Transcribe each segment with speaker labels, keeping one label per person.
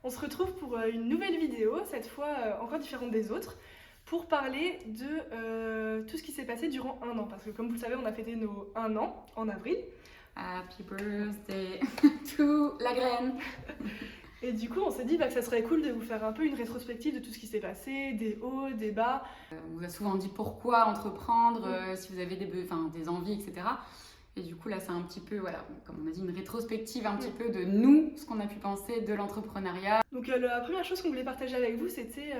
Speaker 1: On se retrouve pour une nouvelle vidéo, cette fois encore différente des autres, pour parler de tout ce qui s'est passé durant un an. Parce que comme vous le savez, on a fêté nos 1 an en avril.
Speaker 2: Happy birthday to la graine.
Speaker 1: Et du coup, on s'est dit que ça serait cool de vous faire un peu une rétrospective de tout ce qui s'est passé, des hauts, des bas.
Speaker 2: On vous a souvent dit pourquoi entreprendre, si vous avez des envies, etc. Et du coup, là, c'est un petit peu, voilà, comme on a dit, une rétrospective un petit peu de nous, ce qu'on a pu penser de l'entrepreneuriat.
Speaker 1: Donc la première chose qu'on voulait partager avec vous, c'était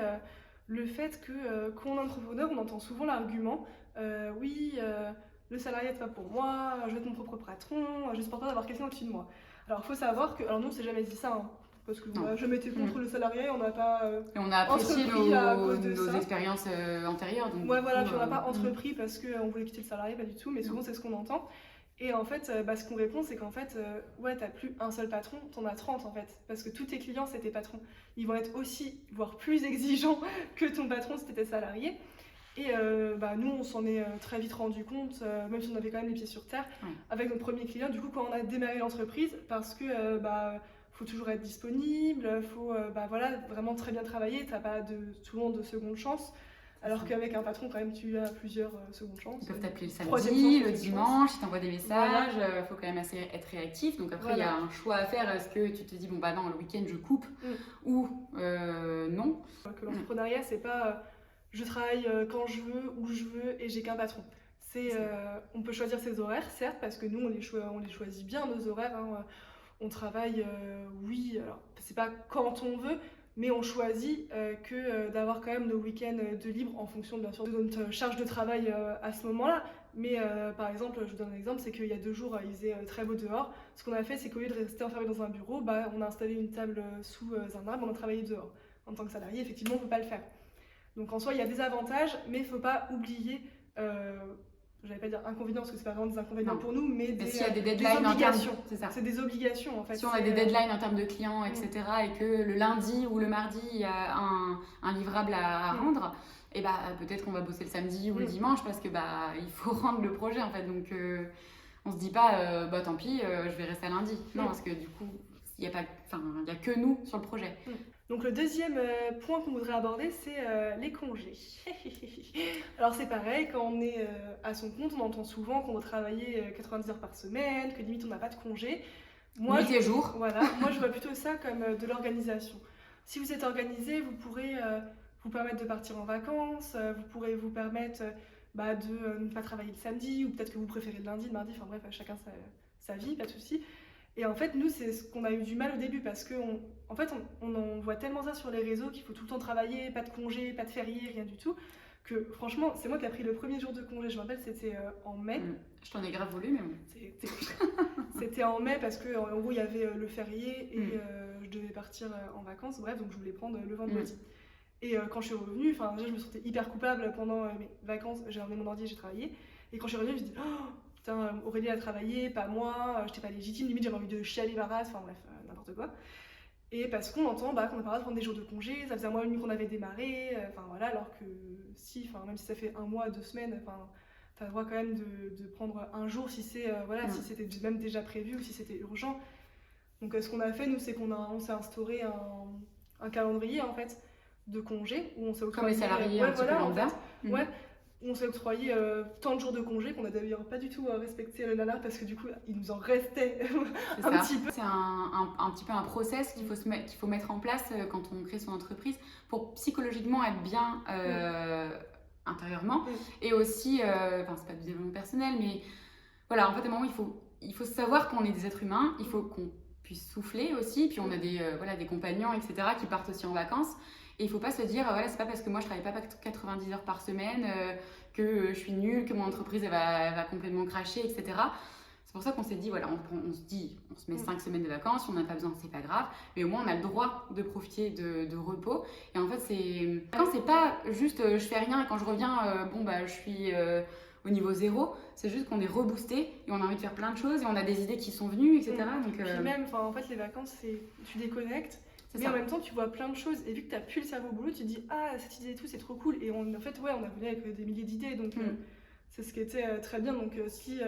Speaker 1: le fait que quand on est entrepreneur, on entend souvent l'argument le salariat c'est pas pour moi, je vais être mon propre patron, je supporte pas d'avoir quelqu'un au-dessus de moi. Alors il faut savoir que, alors nous on s'est jamais dit ça, hein, parce que je m'étais contre le salariat et on n'a pas
Speaker 2: et on a apprécié nos expériences antérieures. Donc,
Speaker 1: ouais, voilà, puis on n'a pas entrepris parce qu'on voulait quitter le salariat, pas du tout, mais souvent c'est ce qu'on entend. Et en fait, ce qu'on répond, c'est qu'en fait, t'as plus un seul patron, t'en as 30 en fait. Parce que tous tes clients, c'est tes patrons. Ils vont être aussi, voire plus exigeants que ton patron si t'étais salarié. Et nous, on s'en est très vite rendu compte, même si on avait quand même les pieds sur terre, avec notre premier client, du coup, quand on a démarré l'entreprise, parce que faut toujours être disponible, faut vraiment très bien travailler, t'as pas souvent de seconde chance. Alors qu'avec un patron, quand même, tu as plusieurs secondes chances.
Speaker 2: Ils peuvent t'appeler le samedi, le dimanche, ils t'envoient des messages,
Speaker 1: voilà.
Speaker 2: Faut quand même être réactif. Donc après, il y a un choix à faire. Est-ce que tu te dis, bon bah non, le week-end je coupe ou non.
Speaker 1: Que l'entrepreneuriat, c'est pas je travaille quand je veux, où je veux et j'ai qu'un patron. On peut choisir ses horaires, certes, parce que nous, on les choisit bien, nos horaires. Hein. On travaille, alors c'est pas quand on veut, mais on choisit d'avoir quand même nos week-ends de libre en fonction bien sûr de notre charge de travail à ce moment-là. Mais par exemple, je vous donne un exemple, c'est qu'il y a 2 jours, il faisait très beau dehors. Ce qu'on a fait, c'est qu'au lieu de rester enfermé dans un bureau, on a installé une table sous un arbre, on a travaillé dehors. En tant que salarié, effectivement, on ne peut pas le faire. Donc en soi, il y a des avantages, mais il ne faut pas oublier... j'allais pas dire inconvénients parce que c'est pas vraiment des inconvénients pour nous, mais
Speaker 2: s'il y a des deadlines
Speaker 1: des obligations.
Speaker 2: C'est ça.
Speaker 1: C'est des obligations en fait.
Speaker 2: Si on a des deadlines en termes de clients, etc., et que le lundi ou le mardi il y a un livrable à rendre, et peut-être qu'on va bosser le samedi ou le dimanche parce que il faut rendre le projet en fait. Donc on se dit pas tant pis, je vais rester à lundi. Non, parce que du coup il y a que nous sur le projet.
Speaker 1: Donc le deuxième point qu'on voudrait aborder, c'est les congés. Alors c'est pareil, quand on est à son compte, on entend souvent qu'on doit travailler 90 heures par semaine, que limite on n'a pas de congés.
Speaker 2: Moi, nuit et jour.
Speaker 1: Voilà, moi je vois plutôt ça comme de l'organisation. Si vous êtes organisé, vous pourrez vous permettre de partir en vacances, vous pourrez vous permettre de ne pas travailler le samedi, ou peut-être que vous préférez le lundi, le mardi, enfin bref, chacun sa vie, pas de souci. Et en fait, nous, c'est ce qu'on a eu du mal au début parce qu'on on voit tellement ça sur les réseaux qu'il faut tout le temps travailler, pas de congé, pas de férié, rien du tout. Que franchement, c'est moi qui ai pris le premier jour de congé, je me rappelle, c'était en mai.
Speaker 2: Je t'en ai grave voulu, mais bon.
Speaker 1: C'était en mai parce qu'en gros, il y avait le férié et je devais partir en vacances, bref, donc je voulais prendre le vendredi. Et quand je suis revenue, déjà, je me sentais hyper coupable pendant mes vacances, j'ai emmené mon ordi et j'ai travaillé. Et quand je suis revenue, je me suis dit, oh, putain, Aurélie a travaillé, pas moi, j'étais pas légitime, limite j'avais envie de chialer ma race, enfin bref, n'importe quoi. Et parce qu'on entend qu'on n'a pas le droit de prendre des jours de congé, ça faisait un mois et demi qu'on avait démarré, alors que même si ça fait 1 mois, 2 semaines, t'as le droit quand même de prendre un jour si c'est si c'était même déjà prévu ou si c'était urgent. Donc ce qu'on a fait, nous, c'est on s'est instauré un calendrier en fait de congés où on s'est
Speaker 2: octroyé comme les salariés un petit peu lambda.
Speaker 1: On s'est octroyé tant de jours de congé qu'on a d'ailleurs pas du tout respecté le nanar parce que du coup il nous en restait un petit peu.
Speaker 2: C'est un petit peu un process qu'il faut mettre en place quand on crée son entreprise pour psychologiquement être bien intérieurement et aussi, c'est pas du développement personnel, mais voilà, en fait à un moment il faut savoir qu'on est des êtres humains, il faut qu'on puisse souffler aussi, puis on a des compagnons, etc. qui partent aussi en vacances. Et il ne faut pas se dire, c'est pas parce que moi je travaille pas 90 heures par semaine que je suis nulle, que mon entreprise elle va complètement cracher, etc. C'est pour ça qu'on s'est dit, on se met 5 semaines de vacances, si on n'a pas besoin, c'est pas grave, mais au moins on a le droit de profiter de repos. Et en fait, c'est pas juste je fais rien et quand je reviens, je suis au niveau 0, c'est juste qu'on est reboosté et on a envie de faire plein de choses et on a des idées qui sont venues, etc. Donc,
Speaker 1: Puis même, en fait, les vacances, tu déconnectes. Mais en même temps, tu vois plein de choses et vu que tu n'as plus le cerveau au boulot, tu te dis ah, cette idée et tout, c'est trop cool. Et en fait, on a venu avec des milliers d'idées, donc c'est ce qui était très bien. Donc si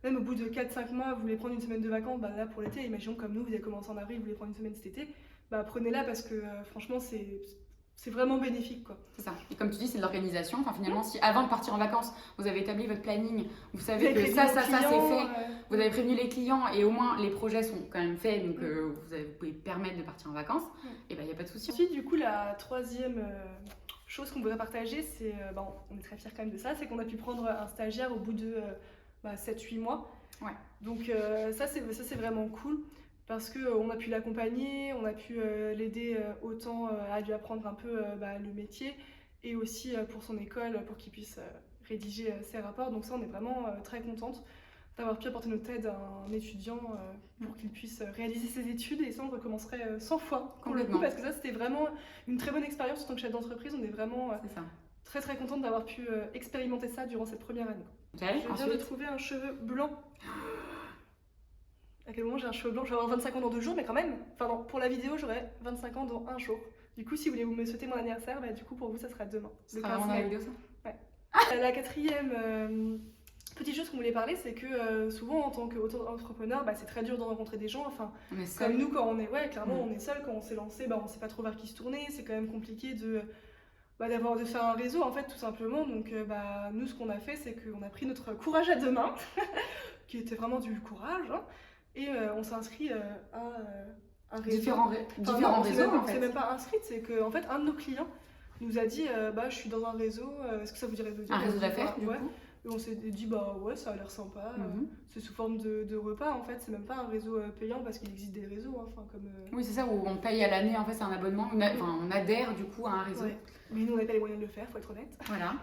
Speaker 1: même au bout de 4-5 mois, vous voulez prendre une semaine de vacances, là pour l'été, imaginons comme nous, vous avez commencé en avril, vous voulez prendre une semaine cet été, bah, prenez-la parce que franchement, c'est vraiment bénéfique, quoi.
Speaker 2: C'est ça. Et comme tu dis, c'est de l'organisation. Enfin, finalement, si avant de partir en vacances, vous avez établi votre planning, vous savez que ça, c'est fait, vous avez prévenu les clients et au moins les projets sont quand même faits, donc vous pouvez permettre de partir en vacances, et ben il n'y a pas de souci.
Speaker 1: Ensuite, du coup, la troisième chose qu'on voudrait partager, c'est, on est très fiers quand même de ça, c'est qu'on a pu prendre un stagiaire au bout de 7-8 mois.
Speaker 2: Ouais.
Speaker 1: Donc ça, c'est vraiment cool. Parce qu'on a pu l'accompagner, on a pu l'aider autant à lui apprendre un peu le métier et aussi pour son école, pour qu'il puisse rédiger ses rapports. Donc ça, on est vraiment très contente d'avoir pu apporter notre aide à un étudiant pour qu'il puisse réaliser ses études. Et ça, on recommencerait 100 fois pour le coup, parce que ça, c'était vraiment une très bonne expérience en tant que chef d'entreprise. On est vraiment très très contente d'avoir pu expérimenter ça durant cette première année.
Speaker 2: Okay,
Speaker 1: je viens de trouver un cheveu blanc. À quel moment j'ai un cheveu blanc? Je vais avoir 25 ans dans 2 jours, mais quand même, enfin non, pour la vidéo, j'aurai 25 ans dans 1 jour. Du coup, si vous voulez me souhaiter mon anniversaire, du coup, pour vous, ça sera demain.
Speaker 2: Ce sera vraiment dans la vidéo, ça?
Speaker 1: Ouais. La quatrième petite chose qu'on voulait parler, c'est que souvent, en tant qu'auto-entrepreneur, c'est très dur de rencontrer des gens. Enfin, comme nous, quand on est, clairement, on est seul, quand on s'est lancé, on sait pas trop vers qui se tourner. C'est quand même compliqué de faire un réseau, en fait, tout simplement. Donc, nous, ce qu'on a fait, c'est qu'on a pris notre courage à deux mains, qui était vraiment du courage, hein. Et on s'est inscrit à un réseau.
Speaker 2: Différents réseaux, en fait.
Speaker 1: On s'est même pas inscrit, c'est qu'en fait, un de nos clients nous a dit je suis dans un réseau, est-ce que ça vous dirait de dire
Speaker 2: un réseau d'affaires, du coup.
Speaker 1: Et on s'est dit ouais, ça a l'air sympa. C'est sous forme de repas, en fait, c'est même pas un réseau payant parce qu'il existe des réseaux.
Speaker 2: Oui, c'est ça, où on paye à l'année, en fait, c'est un abonnement. On adhère du coup à un réseau.
Speaker 1: Ouais. Mais nous, on n'avait pas les moyens de le faire, faut être honnête.
Speaker 2: Voilà.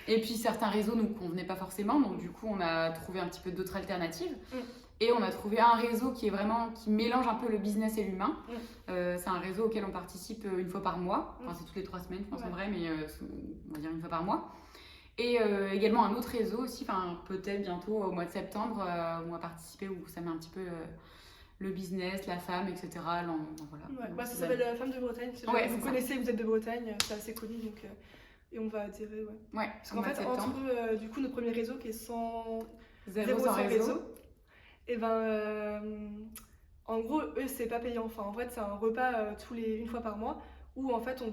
Speaker 2: Et puis certains réseaux nous convenaient pas forcément, donc du coup, on a trouvé un petit peu d'autres alternatives. Et on a trouvé un réseau qui mélange un peu le business et l'humain. C'est un réseau auquel on participe une fois par mois. Enfin, c'est toutes les 3 semaines, je pense en vrai, mais on va dire une fois par mois. Et également un autre réseau aussi, peut-être bientôt au mois de septembre, où on va participer, où ça met un petit peu le business, la femme, etc.
Speaker 1: Voilà. Ça s'appelle la Femme de Bretagne. Si vous connaissez, vous êtes de Bretagne, c'est assez connu, donc, et on va adhérer. Ouais. Parce qu'en fait, entre du coup, notre premier réseau qui est 0 sans réseau, et en gros, eux, c'est pas payant. Enfin, en fait, c'est un repas une fois par mois où en fait,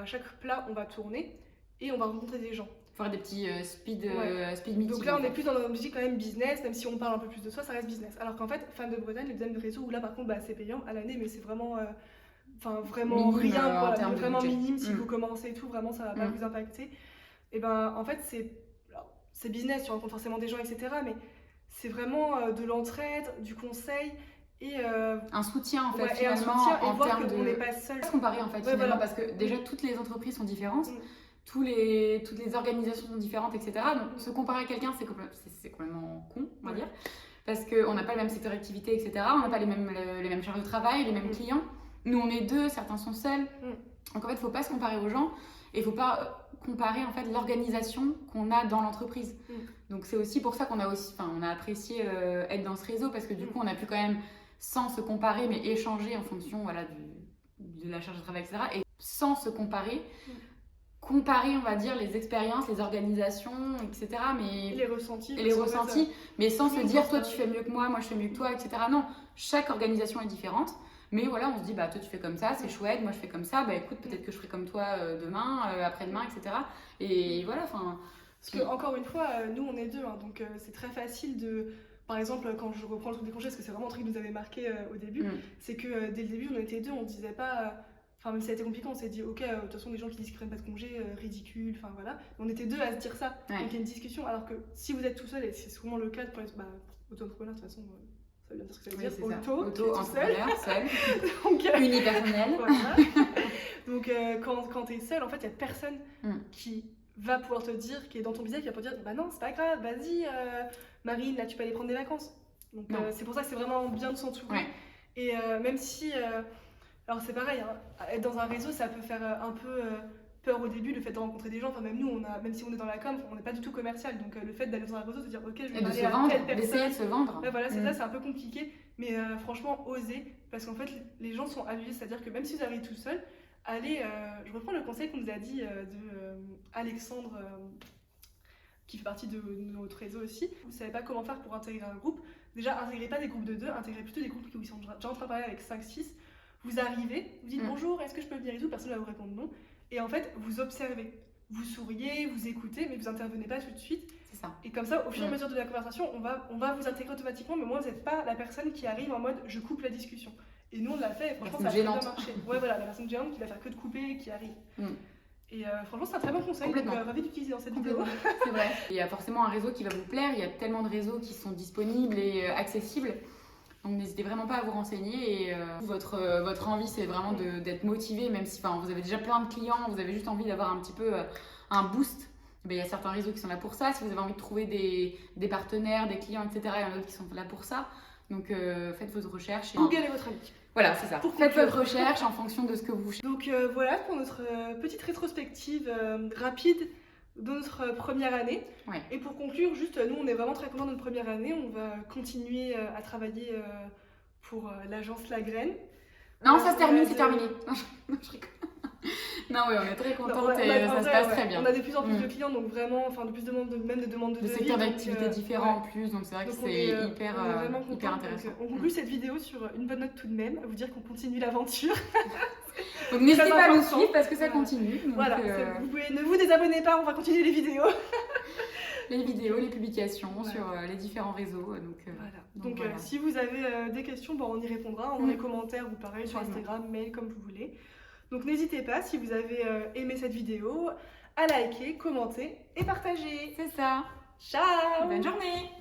Speaker 1: chaque plat, on va tourner et on va rencontrer des gens.
Speaker 2: Faire des petits speed meetings. Donc
Speaker 1: là, on est plus dans une musique quand même business, même si on parle un peu plus de soi, ça reste business. Alors qu'en fait, Femme de Bretagne, le deuxième réseau où là, par contre, c'est payant à l'année, mais c'est vraiment, vraiment
Speaker 2: minime,
Speaker 1: rien, vraiment minime. Si vous commencez et tout, vraiment, ça va pas vous impacter. Et en fait, c'est business, tu rencontres forcément des gens, etc. Mais c'est vraiment de l'entraide, du conseil et
Speaker 2: un soutien en fait,
Speaker 1: finalement,
Speaker 2: en termes de...
Speaker 1: On n'est pas seul.
Speaker 2: Se comparer en fait, finalement, parce que déjà toutes les entreprises sont différentes, toutes les organisations sont différentes, etc. Donc se comparer à quelqu'un, c'est complètement con, on va dire, parce qu'on n'a pas le même secteur d'activité, etc. On n'a pas les mêmes charges de travail, les mêmes clients. Nous on est 2, certains sont seuls. Donc en fait, il ne faut pas se comparer aux gens et il ne faut pas comparer en fait l'organisation qu'on a dans l'entreprise. Donc c'est aussi pour ça qu'on a on a apprécié être dans ce réseau, parce que du coup on a pu quand même, sans se comparer, mais échanger en fonction de la charge de travail, etc. Et sans se comparer, on va dire les expériences, les organisations, etc. Mais
Speaker 1: et les ressentis.
Speaker 2: Mais sans se dire toi tu fais mieux que moi je fais mieux que toi, etc. Non, chaque organisation est différente. Mais voilà, on se dit, toi tu fais comme ça, c'est chouette, moi je fais comme ça, écoute, peut-être que je ferai comme toi demain, après-demain, etc. Et voilà,
Speaker 1: Parce que, encore une fois, nous on est 2, hein, donc c'est très facile de... Par exemple, quand je reprends le truc des congés, parce que c'est vraiment un truc qui nous avait marqué au début, c'est que dès le début, on était 2, on disait pas... même si ça a été compliqué, on s'est dit, ok, de toute façon, des gens qui disent qu'ils prennent pas de congés, ridicule, voilà. On était 2 à se dire ça, donc il y a une discussion, alors que si vous êtes tout seul, et c'est souvent le cas pour les auto-entrepreneurs, de toute façon... Ça veut bien dire ce que ça veut dire,
Speaker 2: auto-entrepreneur, seul, unipersonnel.
Speaker 1: Voilà. Donc quand tu es seul, en fait, il n'y a personne qui va pouvoir te dire, qui est dans ton business, qui va pouvoir te dire non, c'est pas grave, vas-y, Marine, là tu peux aller prendre des vacances. Donc c'est pour ça que c'est vraiment bien de s'entourer. Et même si, alors c'est pareil, hein, être dans un réseau, ça peut faire un peu peur au début, le fait de rencontrer des gens. Même nous, même si on est dans la com, on n'est pas du tout commercial, donc le fait d'aller dans un réseau, de dire ok, je vais aller à telle personne,
Speaker 2: d'essayer de se vendre.
Speaker 1: Voilà, c'est ça, c'est un peu compliqué, mais franchement, osez, parce qu'en fait, les gens sont habitués, c'est-à-dire que même si vous arrivez tout seul, allez, je reprends le conseil qu'on nous a dit de Alexandre, qui fait partie de notre réseau aussi. Vous ne savez pas comment faire pour intégrer un groupe. Déjà, intégrez pas des groupes de 2, intégrez plutôt des groupes qui sont déjà en train de parler avec 5-6. vous arrivez, vous dites
Speaker 2: Mm.
Speaker 1: bonjour, est-ce que je peux venir et tout, personne ne va vous répondre non. Et en fait, vous observez, vous souriez, vous écoutez, mais vous intervenez pas tout de suite.
Speaker 2: C'est ça.
Speaker 1: Et comme ça, au fur et à
Speaker 2: Mm.
Speaker 1: mesure de la conversation, on va vous intégrer automatiquement, mais moi, vous n'êtes pas la personne qui arrive en mode je coupe la discussion. Et nous, on l'a fait, et franchement, ça a très bien
Speaker 2: Personne
Speaker 1: marché. Ouais, voilà, la personne gênante qui va faire que de couper et qui arrive.
Speaker 2: Mm.
Speaker 1: Et franchement, c'est un très bon conseil, donc
Speaker 2: Complètement.
Speaker 1: ravi d'utiliser dans cette vidéo.
Speaker 2: Complètement, c'est vrai. Il y a forcément un réseau qui va vous plaire, il y a tellement de réseaux qui sont disponibles et accessibles. Donc n'hésitez vraiment pas à vous renseigner et votre envie c'est vraiment d'être motivé, même si vous avez déjà plein de clients, vous avez juste envie d'avoir un petit peu un boost. Il y a certains réseaux qui sont là pour ça, si vous avez envie de trouver des partenaires, des clients, etc. Il y en a d'autres qui sont là pour ça. Donc faites vos recherches.
Speaker 1: Google est votre ami.
Speaker 2: Voilà, c'est ça. Faites votre recherche en fonction de ce que vous cherchez.
Speaker 1: Donc voilà pour notre petite rétrospective rapide de notre première année.
Speaker 2: Ouais.
Speaker 1: Et pour conclure, juste nous on est vraiment très contents de notre première année. On va continuer à travailler pour l'agence La Graine.
Speaker 2: Non, ça se termine, c'est terminé. Non, je rigole. Non, oui, on est très contente et ça se passe très bien.
Speaker 1: On a de plus en plus de clients, donc vraiment, de plus de demandes, même de demandes de
Speaker 2: devis. Des secteurs d'activité différents en plus, donc c'est vrai que c'est hyper intéressant.
Speaker 1: On conclut cette vidéo sur une bonne note tout de même, à vous dire qu'on continue l'aventure.
Speaker 2: Donc n'hésitez pas à nous suivre parce que ça continue. Donc,
Speaker 1: voilà, ne vous désabonnez pas, on va continuer les vidéos.
Speaker 2: Les vidéos, les publications sur les différents réseaux.
Speaker 1: Donc voilà. Si vous avez des questions, on y répondra dans les commentaires ou pareil sur Instagram, mail, comme vous voulez. Donc n'hésitez pas, si vous avez aimé cette vidéo, à liker, commenter et partager.
Speaker 2: C'est ça.
Speaker 1: Ciao!
Speaker 2: Bonne journée!